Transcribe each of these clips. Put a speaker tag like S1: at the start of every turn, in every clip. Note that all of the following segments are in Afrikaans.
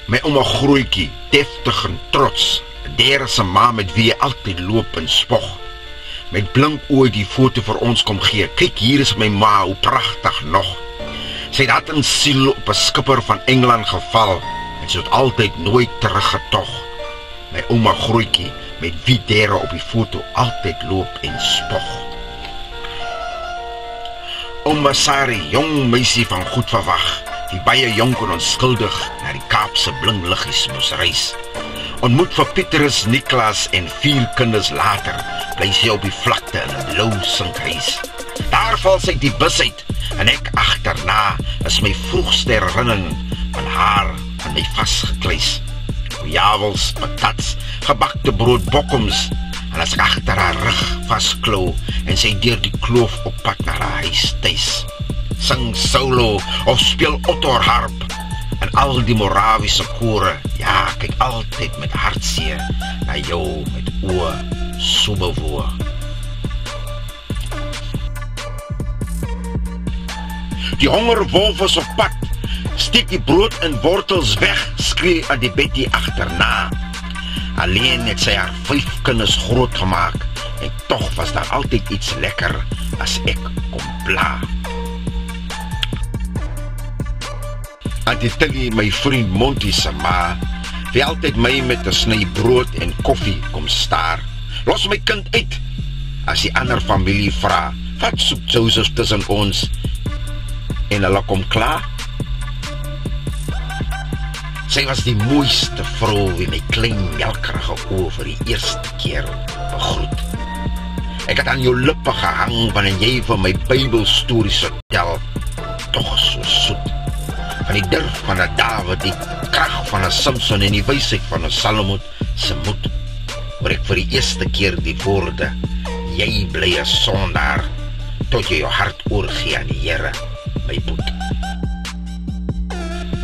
S1: My ouma Grootjie, deftig en trots, Dere se ma met wie jy altyd loop en spog. Met blink oë die foto vir ons kom gee. Kyk, hier is my ma, hoe pragtig nog. Sy het hart en siel op 'n skipper van Engeland geval en sy het altyd nooit teruggetog. My ouma Grootjie, met wie Dere op die foto altyd loop en spog. Ouma Sari, jong meisie van goed verwag, die baie jonk en onskuldig na die Kaapse blingliggies moes reis. Ontmoet vir Petrus, Niklas en 4 kinders later, bly sy op die vlakte in 'n blou sinkhuis. Daar val sy die bus uit, en ek agterna is my vroegste herinnering van haar aan my vasgekluis. Jawels, patats, gebakte brood, bokkoms, en as ek agter haar rug vasklou, en sy deur die kloof op pad na haar huis tuis. Sing solo of speel otterharp, en al die Morawiese kore, ja, kyk altyd met hartseer na jou met oë so bewoe. Die hongerwolf is op pad, steek die brood en wortels weg, skree aan die Betty agterna. Alleen het sy haar 5 kinders groot gemaak, en toch was daar altyd iets lekker as ek kom pla. Auntie Tilly, my vriend Monty se ma, wie altyd my met 'n sny brood en koffie kom staar. Los my kind uit, as die ander familie vra, wat soek Joseph tussen ons, en hulle kom klaar. Sy was die mooiste vrou wie my klein melkerige oë vir die eerste keer begroet. Ek het aan jou lippe gehang wanneer jy vir my Bybelstories vertel, toch so soet. Van die durf van 'n Dawid, die krag van 'n Samson en die wysheid van 'n Salomon se moed, hoor ek vir die eerste keer die woorde, jy bly 'n sondaar, tot jy jou hart oorgee aan die Here, my boet.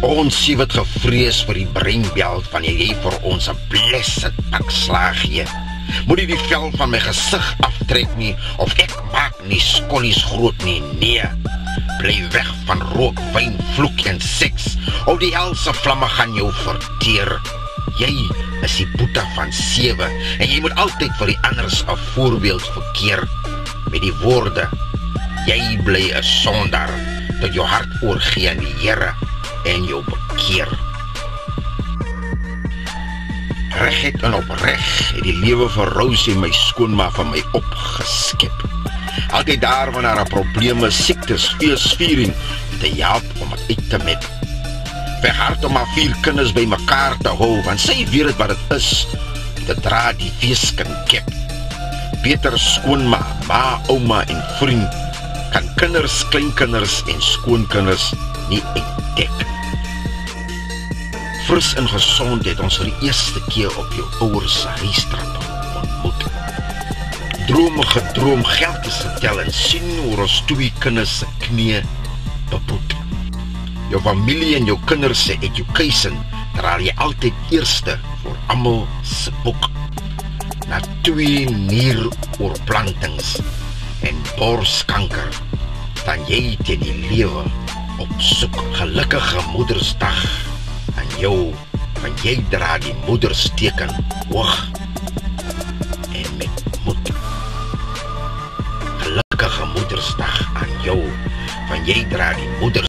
S1: Ons sien wat gevrees vir die breinbeld wanneer jy vir ons 'n blessed pak slaag gee. Moet jy die vel van my gesig aftrek nie, of ek maak nie skollies groot nie, nee. Bly weg van rook, wyn, vloek en seks, of die helse vlamme gaan jou verteer. Jy is die Boeta van 7, en jy moet altyd vir die anders 'n voorbeeld verkeer. Met die woorde, jy bly 'n sondaar, tot jou hart oorgee aan die Here, en jou bekeer. Regheid en opreg het die lewe vir Rosie, my skoonma, van my opgeskep. Altyd daar wanneer haar probleme, siektes, feesviering, te help om het uit te met. Verhard om haar 4 kinders by mekaar te hou, want sy weet wat het is, te dra die feeskenkep. Peter skoonma, ma, ouma en vriend, kan kinders, kleinkinders en skoonkinders nie uitdek. Fris en gesond het ons vir die eerste keer op jou ouers se huistrappe ontmoet. Drome gedroom, geld is getel en sien hoe ons 2 kinders se knie beboet. Jou familie en jou kinders se education draal jy altyd eerste voor almal se boek. Na 2 nieroorplantings en borskanker, dan jy teen die lewe op soek. Gelukkige Moedersdag aan jou, want jy dra die moedersteken hoog en met moed. Gelukkige Moedersdag aan jou, want jy dra die moeder